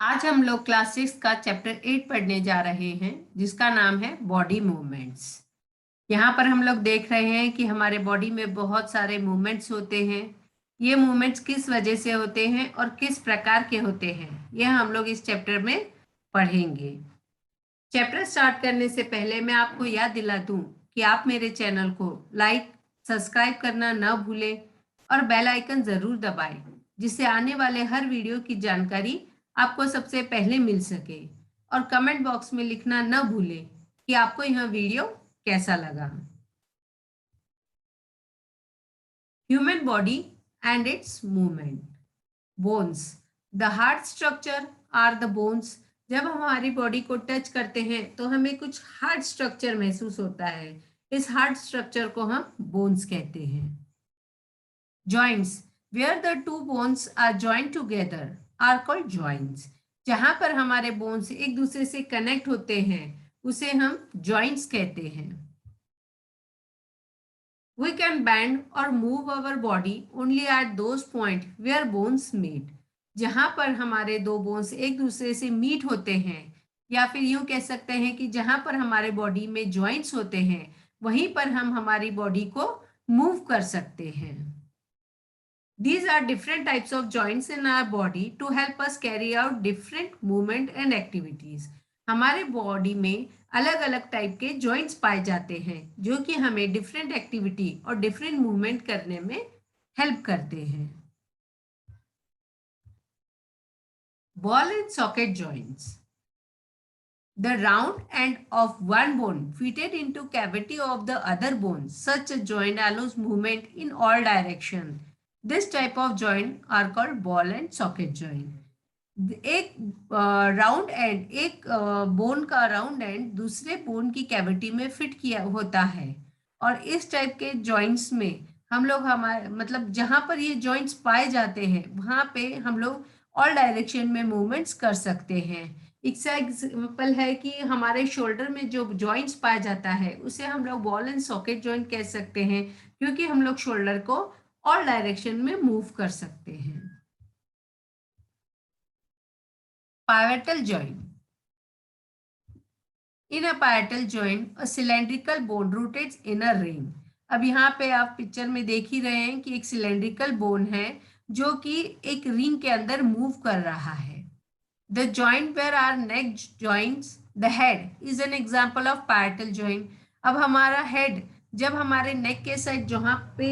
आज हम लोग क्लास 6 का चैप्टर 8 पढ़ने जा रहे हैं जिसका नाम है बॉडी मूवमेंट्स। यहाँ पर हम लोग देख रहे हैं कि हमारे बॉडी में बहुत सारे मूवमेंट्स होते हैं। ये मूवमेंट्स किस वजह से होते हैं और किस प्रकार के होते हैं यह हम लोग इस चैप्टर में पढ़ेंगे। चैप्टर स्टार्ट करने से पहले मैं आपको याद दिला दूं कि आप मेरे चैनल को लाइक सब्सक्राइब करना न भूलें और बेल आइकन ज़रूर दबाएं जिससे आने वाले हर वीडियो की जानकारी आपको सबसे पहले मिल सके। और कमेंट बॉक्स में लिखना न भूलें कि आपको यह वीडियो कैसा लगा। Human body and its movement. Bones, the heart structure are the bones. जब हम हमारी बॉडी को टच करते हैं तो हमें कुछ हार्ट स्ट्रक्चर महसूस होता है। इस हार्ट स्ट्रक्चर को हम बोन्स कहते हैं। Joints, where the two bones are joint together are called joints. जहां पर हमारे बोन्स एक दूसरे से कनेक्ट होते हैं उसे हम जॉइंट्स कहते हैं। We can bend or move our body only at those point where bones meet. जहां पर हमारे दो बोन्स एक दूसरे से मीट होते हैं या फिर यूं कह सकते हैं कि जहां पर हमारे बॉडी में जॉइंट्स होते हैं वहीं पर हम हमारी बॉडी को मूव कर सकते हैं। These are different types of joints in our body to help us carry out different movement and activities. हमारे बॉडी में अलग अलग टाइप के जॉइंट्स पाए जाते हैं जो कि हमें डिफरेंट एक्टिविटी और डिफरेंट मूवमेंट करने में हेल्प करते हैं। Ball and socket joints, the round end of one bone fitted into cavity of the other bone. Such a joint allows movement in all directions. This type of joint are called ball and socket joint. एक round and एक bone का round and दूसरे bone की cavity में fit किया होता है और इस टाइप के जॉइंट्स में हम लोग हमारे मतलब जहां पर ये जॉइंट्स पाए जाते हैं वहां पे हम लोग ऑल डायरेक्शन में मूवमेंट्स कर सकते हैं। इसका एग्जाम्पल है कि हमारे शोल्डर में जो जॉइंट्स पाया जाता है उसे हम लोग बॉल एंड सॉकेट जॉइंट कह सकते हैं क्योंकि हम लोग शोल्डर को ऑल डायरेक्शन में मूव कर सकते हैं। Pivotal joint. In a pivotal joint, a cylindrical bone rotates in a ring. अब यहाँ पे आप पिक्चर में देख ही रहे हैं कि एक सिलेंड्रिकल बोन है जो कि एक रिंग के अंदर मूव कर रहा है। The joint where our neck joins the head is an example of parietal joint. अब हमारा हेड जब हमारे नेक के साइड जहाँ पे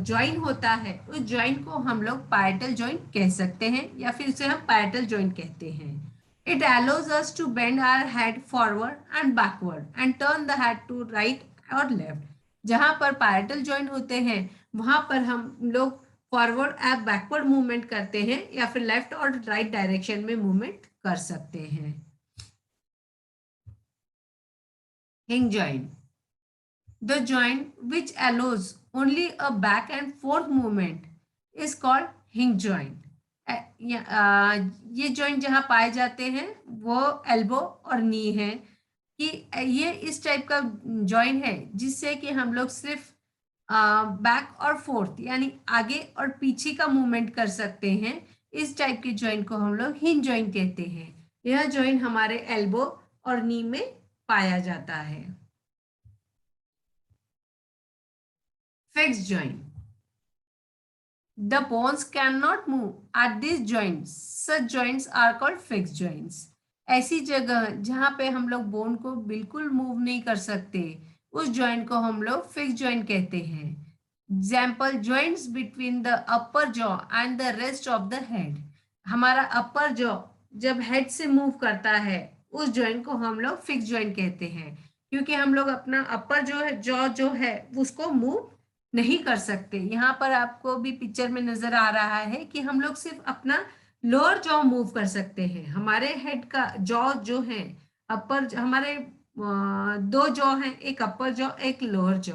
ज्वाइन होता है उस ज्वाइंट को हम लोग parietal joint कह सकते हैं या फिर उसे हम parietal joint कहते हैं। It allows us to bend our head forward and backward and turn the head to right or left. जहाँ पर parietal joint होते हैं वहां पर हम लोग फॉरवर्ड या बैकवर्ड मूवमेंट करते हैं या फिर लेफ्ट और राइट डायरेक्शन में मूवमेंट कर सकते हैं। हिंग joint, the joint which allows only a back and fourth movement is called हिंग जॉइंट। ये जॉइंट जहां पाए जाते हैं वो एल्बो और नी है कि ये इस टाइप का जॉइंट है जिससे कि हम लोग सिर्फ बैक और फोर्थ यानी आगे और पीछे का मूवमेंट कर सकते हैं। इस टाइप के जॉइंट को हम लोग हिंज जॉइंट कहते हैं। यह जॉइंट हमारे एल्बो और नी में पाया जाता है। Fixed joint, the bones cannot move at these joints, such joints are called fixed joints. ऐसी जगह जहां पे हम लोग बोन को बिल्कुल मूव नहीं कर सकते उस जॉइंट को हम लोग फिक्स्ड जॉइंट कहते हैं। Example, joints between the upper jaw and the rest of the head. हमारा अपर जॉ जब हेड से मूव करता है उस जॉइंट को हम लोग फिक्स्ड जॉइंट कहते हैं क्योंकि हम लोग अपना अपर जो है जॉ जो है उसको मूव नहीं कर सकते। यहाँ पर आपको भी पिक्चर में नजर आ रहा है कि हम लोग सिर्फ अपना लोअर जॉ मूव कर सकते हैं। हमारे हेड का जॉ जो है अपर हमारे दो जॉ हैं, एक अपर जॉ एक लोअर जॉ,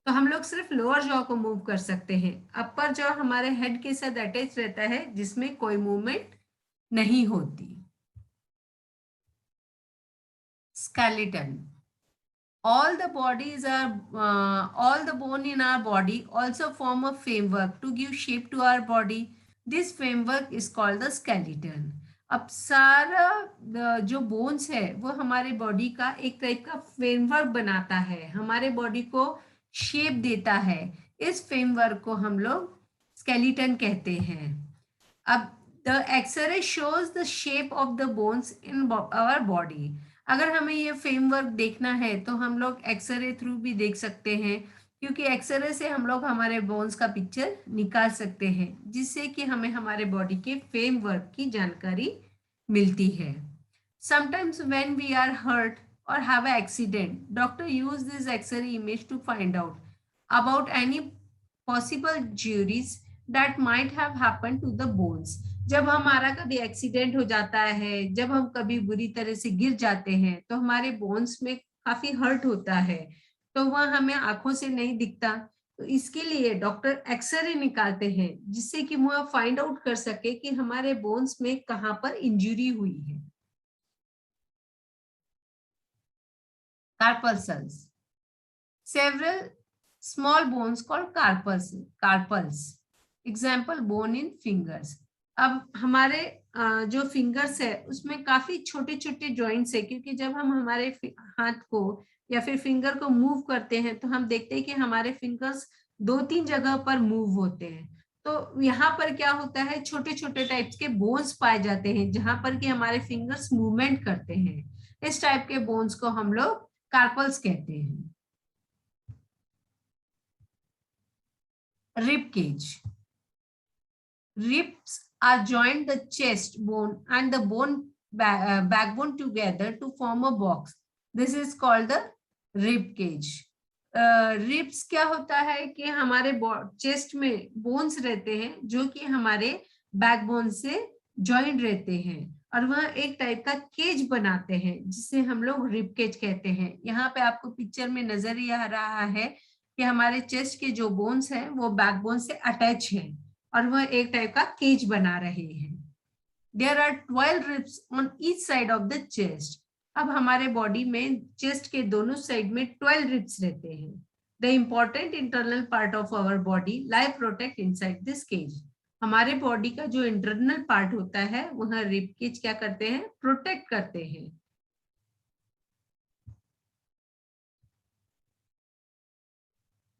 तो हम लोग सिर्फ लोअर जॉ को मूव कर सकते हैं। अपर जॉ हमारे हेड के साथ अटैच रहता है जिसमें कोई मूवमेंट नहीं होती। Skeleton, all the bone in our body also form a framework to give shape to our body. This framework is called the skeleton. अब सारा जो बोन्स है वो हमारे बॉडी का एक टाइप का फ्रेमवर्क बनाता है, हमारे बॉडी को शेप देता है। इस फ्रेमवर्क को हम लोग स्केलेटन कहते हैं। अब the X ray shows the shape of the bones in our body. अगर हमें ये फ्रेमवर्क देखना है तो हम लोग एक्सरे थ्रू भी देख सकते हैं, क्योंकि एक्सरे से हम लोग हमारे बोन्स का पिक्चर निकाल सकते हैं, जिससे कि हमें हमारे बॉडी के फ्रेमवर्क की जानकारी मिलती है। Sometimes when we are hurt or have an accident, doctor use this X-ray image to find out about any possible injuries that might have happened to the bones. जब हमारा कभी एक्सीडेंट हो जाता है, जब हम कभी बुरी तरह से गिर जाते हैं, तो हमारे बोन्स में काफी हर्ट होता है, तो वह हमें आंखों से नहीं दिखता। तो इसके लिए डॉक्टर एक्सरे निकालते हैं, जिससे कि वह फाइंड आउट कर सके कि हमारे बोन्स में कहाँ पर इंजरी हुई है। Carpals. Several small bones called carpals. Example, bone in fingers. अब हमारे जो फिंगर्स है उसमें काफी छोटे छोटे जॉइंट्स है, क्योंकि जब हम हमारे हाथ को या फिर फिंगर को मूव करते हैं तो हम देखते हैं कि हमारे फिंगर्स 2-3 जगह पर मूव होते हैं। तो यहाँ पर क्या होता है, छोटे छोटे टाइप्स के बोन्स पाए जाते हैं जहां पर कि हमारे फिंगर्स मूवमेंट करते हैं। इस टाइप के बोन्स को हम लोग कार्पल्स कहते हैं। Rib cage. Ribs are joined the chest bone and the backbone together to form a box. This is called the rib cage. Ribs क्या होता है कि हमारे चेस्ट में बोन्स रहते हैं जो कि हमारे बैकबोन से ज्वाइंट रहते हैं, और वह एक टाइप का केज बनाते हैं जिसे हम लोग रिब केज कहते हैं। यहाँ पे आपको पिक्चर में नजर ही आ रहा है कि हमारे चेस्ट के जो बोन्स हैं वो बैकबोन से अटैच हैं और वह एक टाइप का केज बना रहे हैं। There are 12 ribs on each side of the chest. अब हमारे बॉडी में चेस्ट के दोनों साइड में 12 रिब्स रहते हैं। The important internal part of our body lie protect inside this cage. हमारे बॉडी का जो इंटरनल पार्ट होता है वह रिब केज क्या करते हैं, प्रोटेक्ट करते हैं।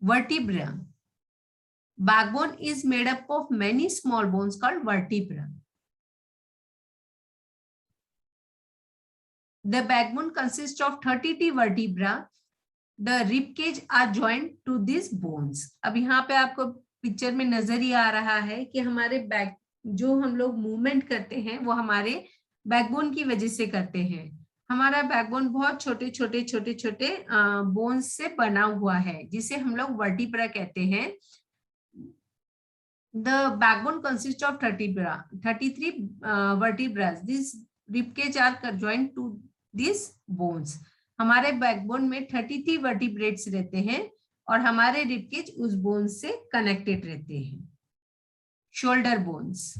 Vertebra. Backbone is made up of many small bones called vertebra. The backbone consists of 30 vertebra. The rib cage are joined to these bones. अब यहाँ पे आपको पिक्चर में नजर ही आ रहा है कि हमारे बैक जो हम लोग मूवमेंट करते हैं वो हमारे बैकबोन की वजह से करते हैं। हमारा बैकबोन बहुत छोटे छोटे छोटे छोटे बोन्स से बना हुआ है, जिसे हम लोग वर्टिब्रा कहते हैं। The backbone consists of 33 vertebrae. These rib cage are joined to these bones. हमारे बैकबोन में 33 वर्टिब्रेट्स रहते हैं और हमारे रिब केज उस बोन से कनेक्टेड रहते हैं। Shoulder bones.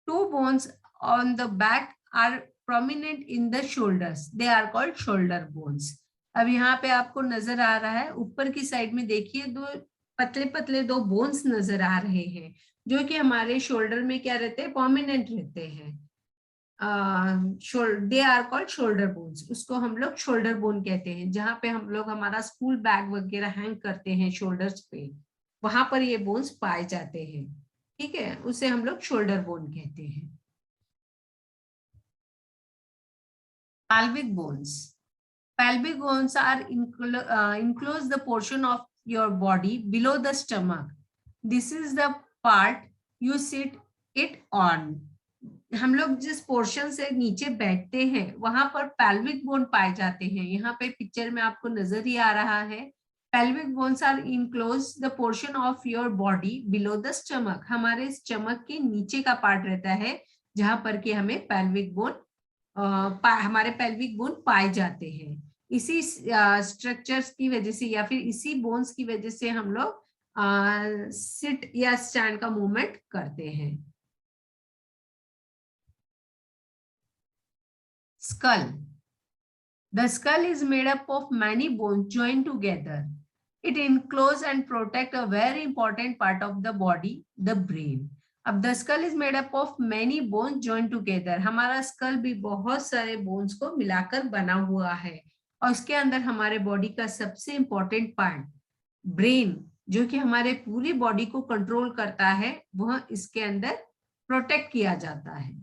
2 bones on the back are prominent in the shoulders. They are called shoulder bones. अब यहाँ पे आपको नजर आ रहा है, ऊपर की साइड में देखिए दो पतले पतले 2 बोन्स नजर आ रहे हैं जो कि हमारे शोल्डर में क्या रहते हैं, प्रोमिनेंट रहते हैं। They are called shoulder bones. उसको हम लोग शोल्डर बोन कहते हैं। जहां पे हम लोग हमारा स्कूल बैग वगैरह हैंग करते हैं शोल्डर्स पे, वहां पर ये बोन्स पाए जाते हैं। ठीक है, उसे हम लोग शोल्डर बोन कहते हैं। Pelvic bones. Pelvic bones are enclose the portion of your body below the stomach. This is the part you sit it on. हम लोग जिस पोर्शन से नीचे बैठते हैं वहां पर पेल्विक बोन पाए जाते हैं। यहाँ पे पिक्चर में आपको नजर ही आ रहा है। Pelvic bones are enclose the portion of your body below the stomach. हमारे स्टमक के नीचे का पार्ट रहता है जहां पर कि हमें पेल्विक बोन हमारे पेल्विक बोन पाए जाते हैं। इसी स्ट्रक्चर्स की वजह से या फिर इसी बोन्स की वजह से हम लोग सिट या स्टैंड का मूवमेंट करते हैं। Skull. The skull is made up of many bones joined together. It encloses and protects a very important part of the body, the brain. अब the skull is made up of many bones join together, हमारा school भी बहुत सारे bones को मिलाकर बना हुआ है, और उसके अंदर हमारे बॉडी का सबसे इंपॉर्टेंट पार्ट ब्रेन, जो कि हमारे पूरी बॉडी को कंट्रोल करता है, वह इसके अंदर प्रोटेक्ट किया जाता है,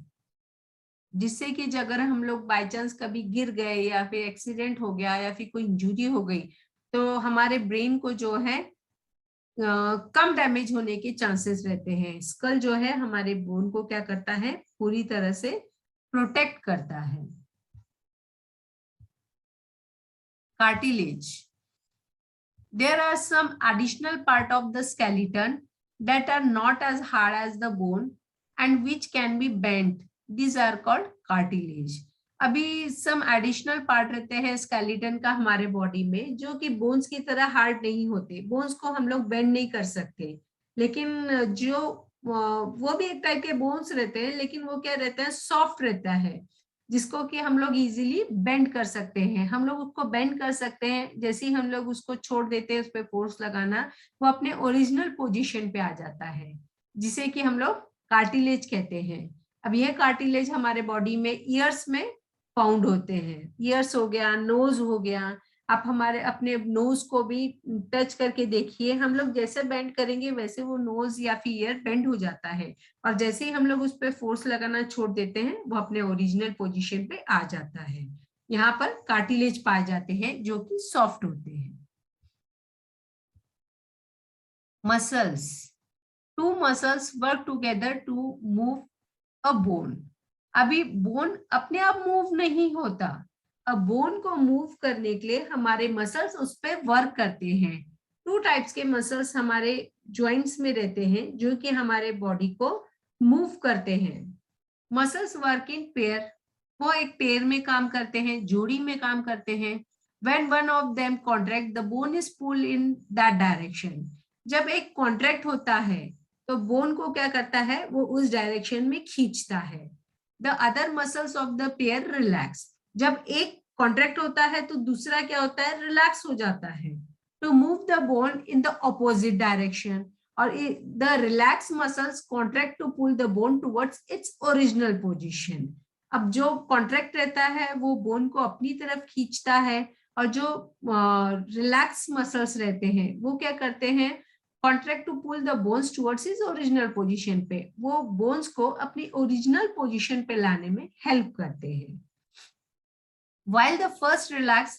जिससे कि अगर हम लोग बाय चांस कभी गिर गए या फिर एक्सीडेंट हो गया या फिर कोई इंजरी हो गई, तो हमारे ब्रेन को जो है कम डैमेज होने के चांसेस रहते हैं। स्कल जो है हमारे बोन को क्या करता है, पूरी तरह से प्रोटेक्ट करता है। Cartilage, there are some additional part of the skeleton that are not as hard as the bone and which can be bent, these are called cartilage। अभी सम एडिशनल पार्ट रहते हैं स्केलेटन का हमारे body में, जो कि bones की तरह हार्ड नहीं होते, बोन्स को हम लोग बेंड नहीं कर सकते, लेकिन जो वो भी एक टाइप के बोन्स रहते हैं, लेकिन वो क्या रहता है, सॉफ्ट रहता है, जिसको कि हम लोग इजीली बेंड कर सकते हैं। हम लोग उसको बेंड कर सकते हैं, जैसे ही हम लोग उसको छोड़ देते हैं, उस पर फोर्स लगाना, वो अपने ओरिजिनल पोजीशन पे आ जाता है, जिसे कि हम लोग कार्टिलेज कहते हैं। अब यह कार्टिलेज हमारे बॉडी में ईयर्स में फाउंड होते हैं। ईयर्स हो गया, नोज हो गया, आप हमारे अपने नोज को भी टच करके देखिए, हम लोग जैसे बेंड करेंगे वैसे वो नोज या फिर ईयर बेंड हो जाता है, और जैसे ही हम लोग उस पर फोर्स लगाना छोड़ देते हैं, वो अपने ओरिजिनल पोजीशन पे आ जाता है। यहाँ पर कार्टिलेज पाए जाते हैं जो कि सॉफ्ट होते हैं। Muscles, two muscles work together to move a bone. अभी बोन अपने आप मूव नहीं होता, अब बोन को मूव करने के लिए हमारे मसल्स उस पर वर्क करते हैं। टू टाइप्स के मसल्स हमारे जॉइंट्स में रहते हैं, जो कि हमारे बॉडी को मूव करते हैं। मसल्स वर्क इन पेयर, वो एक पेयर में काम करते हैं, जोड़ी में काम करते हैं। When one of them contract the bone is pull in that direction, जब एक कॉन्ट्रैक्ट होता है तो बोन को क्या करता है, वो उस डायरेक्शन में खींचता है। The other muscles of the pair relax, जब एक कॉन्ट्रैक्ट होता है तो दूसरा क्या होता है, रिलैक्स हो जाता है, to move the bone in the opposite direction, और the relax muscles contract to pull the bone towards its original position. अब जो कॉन्ट्रैक्ट रहता है वो बोन को अपनी तरफ खींचता है, और जो रिलैक्स मसल्स रहते हैं वो क्या करते हैं, contract to pull the bones towards is original position पे, वो बोन्स को अपनी ओरिजिनल पोजीशन पे लाने में हेल्प करते हैं। While the first relax,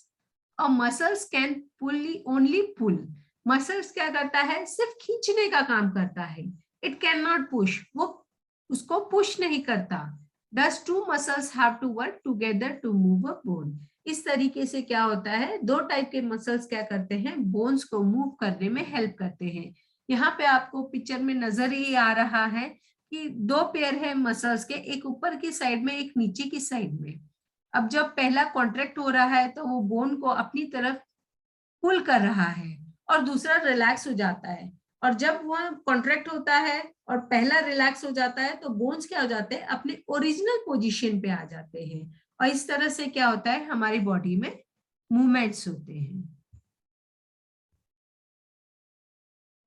a muscles can only pull. Muscles क्या करता है, सिर्फ खींचने का काम करता है, इट कैन नॉट पुश, वो उसको पुश नहीं करता। Thus two muscles have to work together to move a bone। इस तरीके से क्या होता है, दो टाइप के मसल्स क्या करते हैं, बोन्स को मूव करने में हेल्प करते हैं। यहाँ पे आपको पिक्चर में नजर ही आ रहा है कि दो पेयर है मसल्स के, एक ऊपर की साइड में, एक नीचे की साइड में। अब जब पहला कॉन्ट्रैक्ट हो रहा है तो वो बोन को अपनी तरफ पुल कर रहा है, और दूसरा रिलैक्स हो जाता है, और जब वह कॉन्ट्रैक्ट होता है और पहला रिलैक्स हो जाता है तो बोन्स क्या हो जाते हैं, अपने ओरिजिनल पोजीशन पे आ जाते हैं, और इस तरह से क्या होता है, हमारी बॉडी में मूवमेंट्स होते हैं।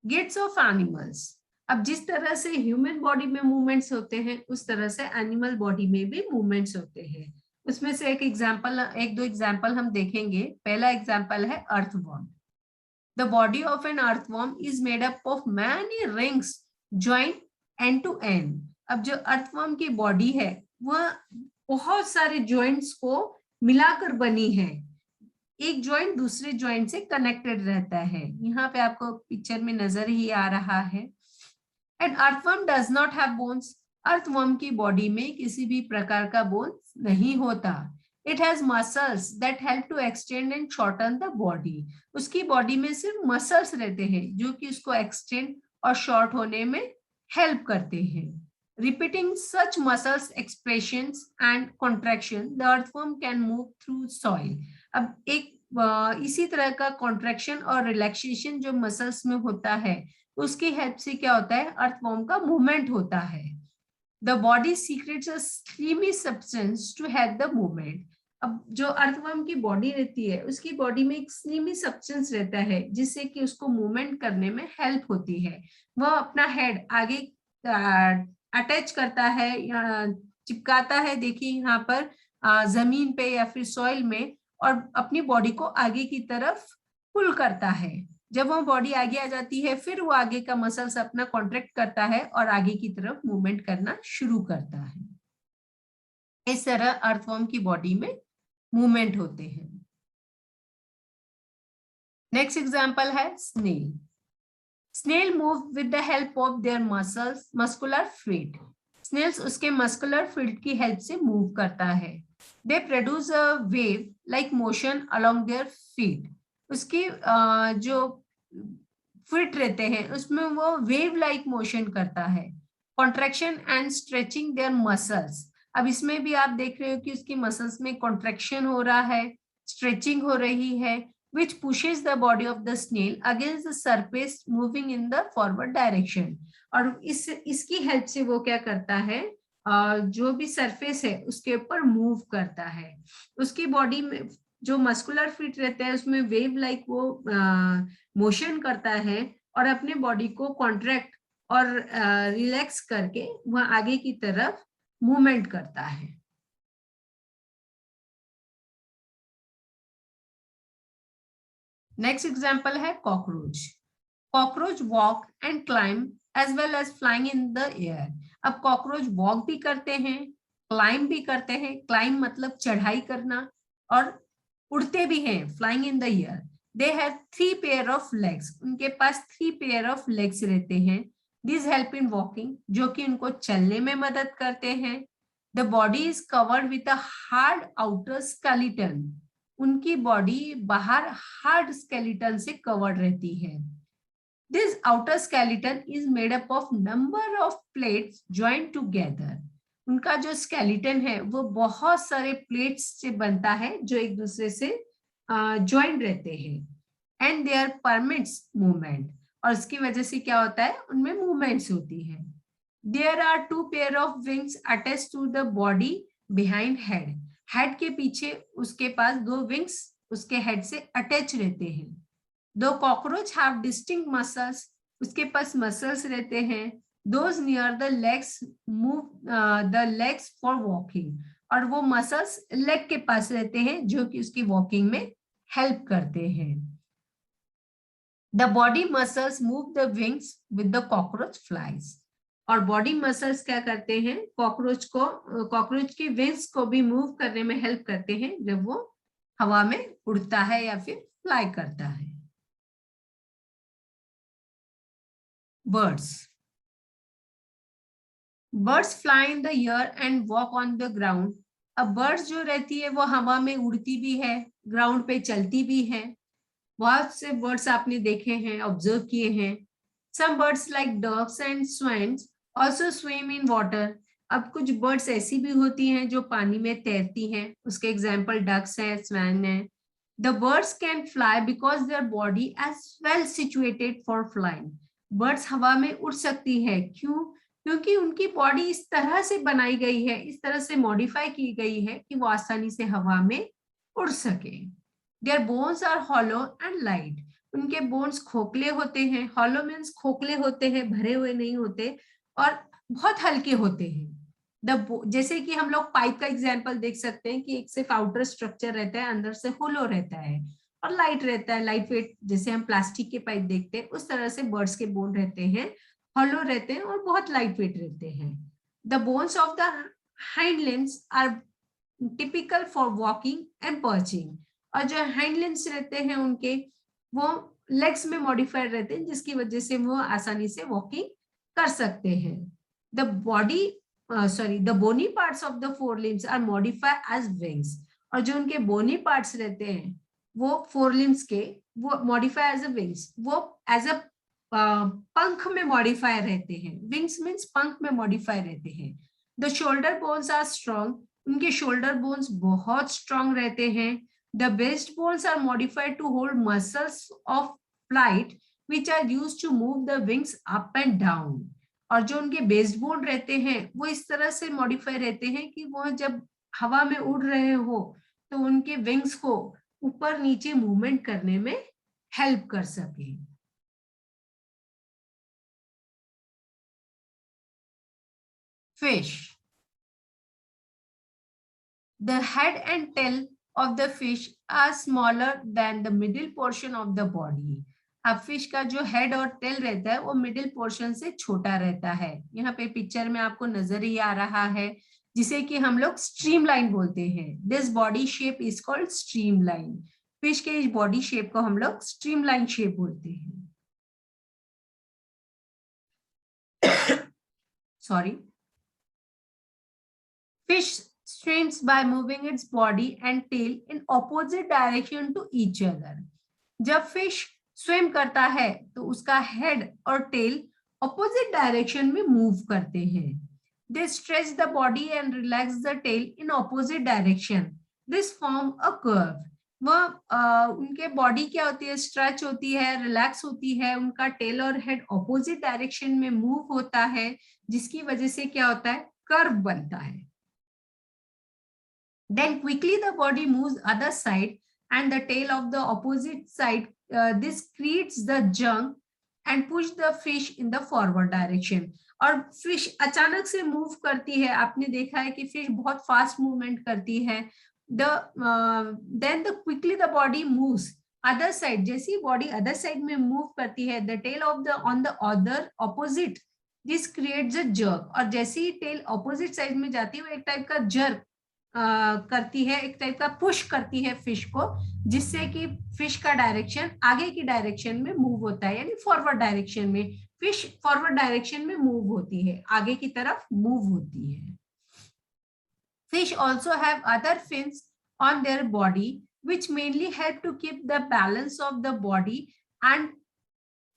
गेट्स ऑफ एनिमल्स, अब जिस तरह से ह्यूमन बॉडी में मूवमेंट्स होते हैं, उस तरह से एनिमल बॉडी में भी मूवमेंट्स होते हैं। उसमें से एक दो एग्जाम्पल हम देखेंगे। पहला एग्जाम्पल है earthworm. The body of an earthworm is made up of many rings joint end to end. अब जो अर्थवॉर्म की बॉडी है वह बहुत सारे जॉइंट्स को मिलाकर बनी है, एक जॉइंट दूसरे जॉइंट से कनेक्टेड रहता है। यहाँ पे आपको पिक्चर में नजर ही आ रहा है। And earthworm does not have bones, earthworm की बॉडी में किसी भी प्रकार का बोन्स नहीं होता। It has muscles that help to extend and shorten the body, उसकी बॉडी में सिर्फ मसल्स रहते हैं जो कि उसको एक्सटेंड और शॉर्ट होने में हेल्प करते हैं। Repeating such muscles expressions and contraction the earthworm can move through soil. अब एक इसी तरह का कॉन्ट्रैक्शन और रिलैक्सेशन जो मसल्स में होता है, उसकी हेल्प से क्या होता है, अर्थवॉर्म का मूवमेंट होता है। The body secretes a slimy substance to help the movement. अब जो अर्थवॉर्म की बॉडी रहती है, उसकी बॉडी में एक स्लीमी सब्सटेंस रहता है जिससे कि उसको मूवमेंट करने में हेल्प होती है। वह अपना हेड आगे अटैच करता है या चिपकाता है, देखिए यहाँ पर जमीन पे या फिर सॉइल में, और अपनी बॉडी को आगे की तरफ पुल करता है। जब वो बॉडी आगे आ जाती है फिर वो आगे का मसल्स अपना कॉन्ट्रैक्ट करता है और आगे की तरफ मूवमेंट करना शुरू करता है। इस तरह अर्थवर्म की बॉडी में मूवमेंट होते हैं। नेक्स्ट एग्जांपल है snail. Snail move with the help of their muscles muscular fluid. Snails उसके मस्कुलर फ्लूइड की हेल्प से मूव करता है। They produce a wave like motion along their feet. उसकी जो फीट रहते हैं उसमें वो वेव लाइक मोशन करता है। Contraction and stretching their muscles. अब इसमें भी आप देख रहे हो कि उसकी मसल्स में कॉन्ट्रैक्शन हो रहा है, स्ट्रेचिंग हो रही है, which pushes the body of the snail against the surface moving in the forward direction। और इसकी हेल्प से वो क्या करता है, जो भी सरफेस है उसके ऊपर मूव करता है। उसकी बॉडी में जो मस्कुलर फिट रहता है उसमें वेव लाइक वो मोशन करता है और अपने बॉडी को कॉन्ट्रैक्ट और रिलैक्स करके वह आगे की तरफ मूवमेंट करता है। नेक्स्ट एग्जांपल है cockroach. Cockroach walk and climb as well as flying in the air. अब कॉकरोच वॉक भी करते हैं, क्लाइंब भी करते हैं। क्लाइंब मतलब चढ़ाई करना, और उड़ते भी हैं, flying in the air. They have 3 pair of legs. उनके पास 3 पेयर ऑफ लेग्स रहते हैं। दिस हेल्प इन वॉकिंग, जो कि उनको चलने में मदद करते हैं। The body is covered with a hard outer skeleton. उनकी बॉडी बाहर हार्ड स्केलेटन से कवर्ड रहती है। This outer skeleton is made up of number of plates joined together। उनका जो skeleton है वो बहुत सारे plates से बनता है जो एक दूसरे से joined रहते हैं। And there permits movement। और इसकी वजह से क्या होता है, उनमें movements होती है। There are 2 pair of wings attached to the body behind head। head के पीछे उसके पास 2 wings उसके head से attach रहते हैं। दो कॉकरोच हैव डिस्टिंक्ट मसल्स। उसके पास मसल्स रहते हैं। Those near the legs move the legs for walking. और वो मसल्स लेग के पास रहते हैं जो कि उसकी वॉकिंग में हेल्प करते हैं। The body muscles move the wings with the cockroach flies. और बॉडी मसल्स क्या करते हैं, कॉकरोच के विंग्स को भी मूव करने में हेल्प करते हैं जब वो हवा में उड़ता है या फिर फ्लाई करता है। Birds fly in the air and walk on the ground। अब birds जो रहती है वो हवा में उड़ती भी है, ग्राउंड पे चलती भी है। बहुत से birds आपने देखे हैं, ऑब्जर्व किए हैं। Some birds like ducks and swans also swim in water। अब कुछ birds ऐसी भी होती हैं जो पानी में तैरती हैं, उसके एग्जाम्पल ducks है, swan है। The birds can fly because their body is well situated for flying। Birds हवा में उड़ सकती है, क्यों? क्योंकि उनकी बॉडी इस तरह से बनाई गई है, इस तरह से मॉडिफाई की गई है कि वो आसानी से हवा में उड़ सके। Their bones are hollow and light. उनके बोन्स खोखले होते हैं। हॉलो मीन्स खोखले होते हैं, भरे हुए नहीं होते, और बहुत हल्के होते हैं। जैसे कि हम लोग पाइप का एग्जाम्पल देख सकते हैं कि एक सिर्फ आउटर स्ट्रक्चर रहता है, अंदर से होलो रहता है और लाइट रहता है, लाइट वेट। जैसे हम प्लास्टिक के पाइप देखते हैं उस तरह से बर्ड्स के बोन रहते हैं, हॉलो रहते हैं और बहुत लाइट वेट रहते हैं। The bones of the hind limbs are typical for walking and perching. और जो हाइंड लिम्स रहते हैं उनके, वो लेग्स में मॉडिफाइड रहते हैं जिसकी वजह से वो आसानी से वॉकिंग कर सकते हैं। The body the bony parts of the fore limbs are modified as wings. और जो उनके बोनी पार्ट्स रहते हैं वो फोर लिम्स के, वो मॉडिफाई एज अ विंग्स, वो एज अ पंख में मॉडिफाई रहते हैं। विंग्स मीन्स पंख में मॉडिफाई रहते हैं। The shoulder bones are strong. उनके शोल्डर बोन्स बहुत स्ट्रॉन्ग रहते हैं। The breast bones are modified to hold muscles of flight which are used to move the wings up and down. और जो उनके बेस्ड बोन रहते हैं वो इस तरह से मॉडिफाई रहते हैं कि वो जब हवा में उड़ रहे हो तो उनके विंग्स को ऊपर नीचे मूवमेंट करने में हेल्प कर सके। Fish. The head and tail of the fish are smaller than the middle portion of the body. अब फिश का जो हेड और टेल रहता है वो मिडिल पोर्शन से छोटा रहता है. यहाँ पे पिक्चर में आपको नजर ही आ रहा है, जिसे कि हम लोग स्ट्रीमलाइन बोलते हैं. This body shape is called streamline. Fish के इस बॉडी शेप को हम लोग स्ट्रीमलाइन शेप बोलते हैं. Sorry. Fish swims by moving its body and tail in opposite direction to each other. जब फिश स्विम करता है तो उसका हेड और टेल ऑपोजिट डायरेक्शन में मूव करते हैं. They stretch the body and relax the tail in opposite direction. This form a curve. वह उनके बॉडी क्या होती है, स्ट्रेच होती है, रिलैक्स होती है, उनका टेल और हेड ऑपोजिट डायरेक्शन में मूव होता है, जिसकी वजह से क्या होता है, कर्व बनता है. Then quickly the body moves other side and the tail of the opposite side. This creates the junk and push the fish in the forward direction. और फिश अचानक से मूव करती है. आपने देखा है कि फिश बहुत फास्ट मूवमेंट करती है. Then quickly the body moves other side. जैसी बॉडी अदर साइड में मूव करती है, the tail of the on the other opposite, this creates a jerk. और जैसी ही टेल ऑपोजिट साइड में जाती है वो एक टाइप का जर्क करती है, एक टाइप का पुश करती है फिश को, जिससे कि फिश का डायरेक्शन आगे की डायरेक्शन में मूव होता है, यानी फॉरवर्ड डायरेक्शन में. फिश फॉरवर्ड डायरेक्शन में मूव होती है, आगे की तरफ मूव होती है. Fish also have other fins on their body which mainly help to keep the balance of the body and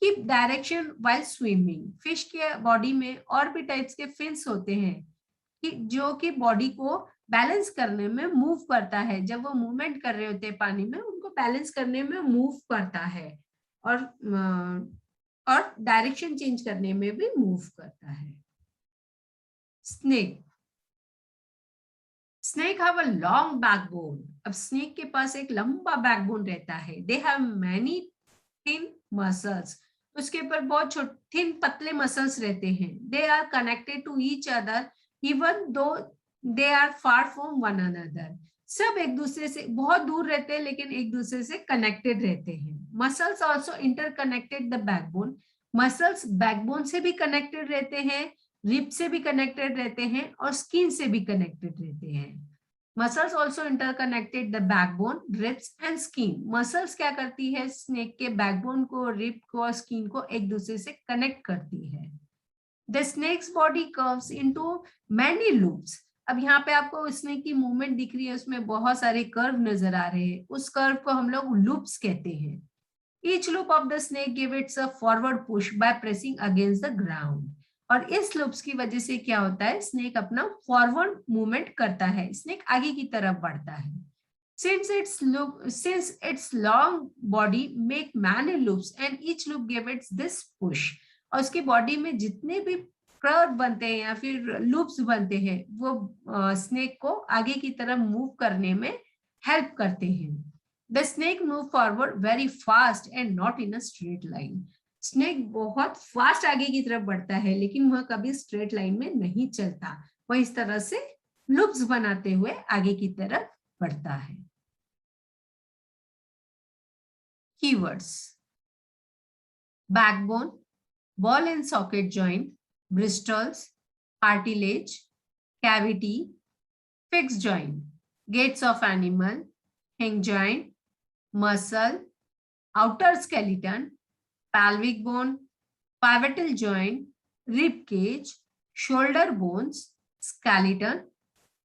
keep direction while swimming. Fish के बॉडी में और भी टाइप्स के फिन्स होते हैं कि जो कि बॉडी को बैलेंस करने में मूव करता है. जब वो मूवमेंट कर रहे होते हैं पानी में, उनको बैलेंस करने में मूव करता है और डायरेक्शन चेंज करने में भी मूव करता है. Snake. Snake have a long backbone. अब स्नेक के पास एक लंबा बैकबोन रहता है. They have many thin muscles. उसके ऊपर बहुत छोटे थिन पतले मसल्स रहते हैं. They are connected to each other even though they are far from one another. सब एक दूसरे से बहुत दूर रहते हैं लेकिन एक दूसरे से कनेक्टेड रहते हैं. Muscles also interconnected the backbone. Muscles backbone से भी कनेक्टेड रहते हैं, रिब से भी कनेक्टेड रहते हैं और स्किन से भी कनेक्टेड रहते हैं. Muscles also interconnected the backbone, ribs and skin. Muscles क्या करती है, स्नेक के बैकबोन को, रिब को और स्किन को एक दूसरे से कनेक्ट करती है. The snake's body curves into many loops. अब यहाँ पे आपको स्नेक की मूवमेंट दिख रही है, उसमें बहुत सारे कर्व नजर आ रहे हैं. उस कर्व को हम लोग लूप्स कहते हैं. Each loop of the snake gives it a forward push by pressing against the ground. और इस लूप्स की वजह से क्या होता है, स्नेक अपना फॉरवर्ड मूवमेंट करता है, स्नेक आगे की तरफ बढ़ता है. Since its long body make many loops and each loop gives it this push. और उसके बॉडी में जितने भी कर्व बनते हैं या फिर लूप्स बनते हैं, वो स्नेक को आगे की तरफ मूव करने में हेल्प करते हैं. The snake move forward very fast and not in a straight line. Snake बहुत फास्ट आगे की तरफ बढ़ता है लेकिन वह कभी स्ट्रेट लाइन में नहीं चलता. वह इस तरह से लूप्स बनाते हुए आगे की तरफ बढ़ता है. Keywords: backbone, ball and socket joint, bristles, cartilage, cavity, fix joint, gaits of animal, hinge joint, muscle, outer skeleton, pelvic bone, pivotal joint, rib cage, shoulder bones, skeleton,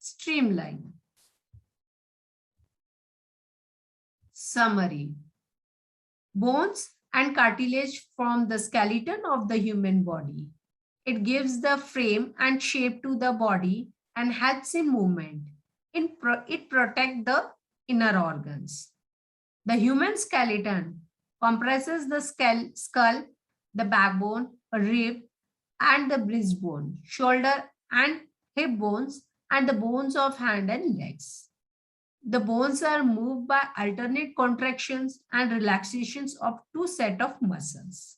streamline. Summary: bones and cartilage form the skeleton of the human body. It gives the frame and shape to the body and helps in movement. It protects the inner organs. The human skeleton comprises the skull, the backbone, rib, and the breastbone, shoulder and hip bones, and the bones of hand and legs. The bones are moved by alternate contractions and relaxations of two sets of muscles.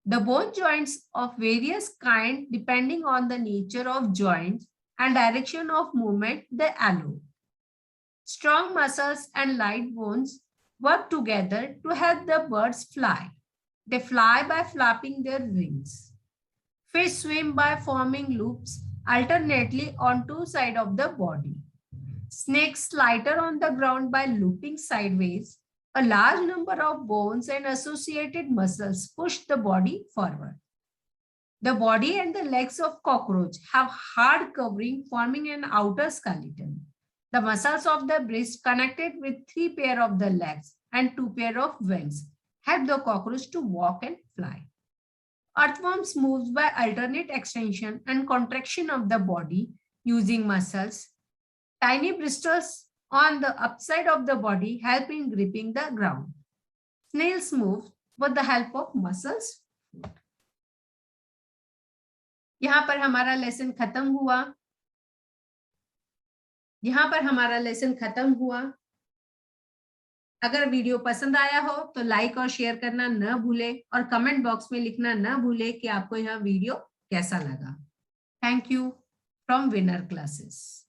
The bone joints of various kind depending on the nature of joints and direction of movement they allow. Strong muscles and light bones work together to help the birds fly. They fly by flapping their wings. Fish swim by forming loops alternately on two sides of the body. Snakes slither on the ground by looping sideways. A large number of bones and associated muscles push the body forward. The body and the legs of cockroach have hard covering forming an outer skeleton. The muscles of the breast connected with 3 pairs of the legs and 2 pairs of wings help the cockroach to walk and fly. Earthworms move by alternate extension and contraction of the body using muscles. Tiny bristles on the upside of the body help in gripping the ground. Snails move with the help of muscles. यहाँ पर हमारा lesson खत्म हुआ। अगर video पसंद आया हो तो लाइक और शेयर करना न भूले और कमेंट बॉक्स में लिखना न भूले कि आपको यह वीडियो कैसा लगा। Thank you from winner classes.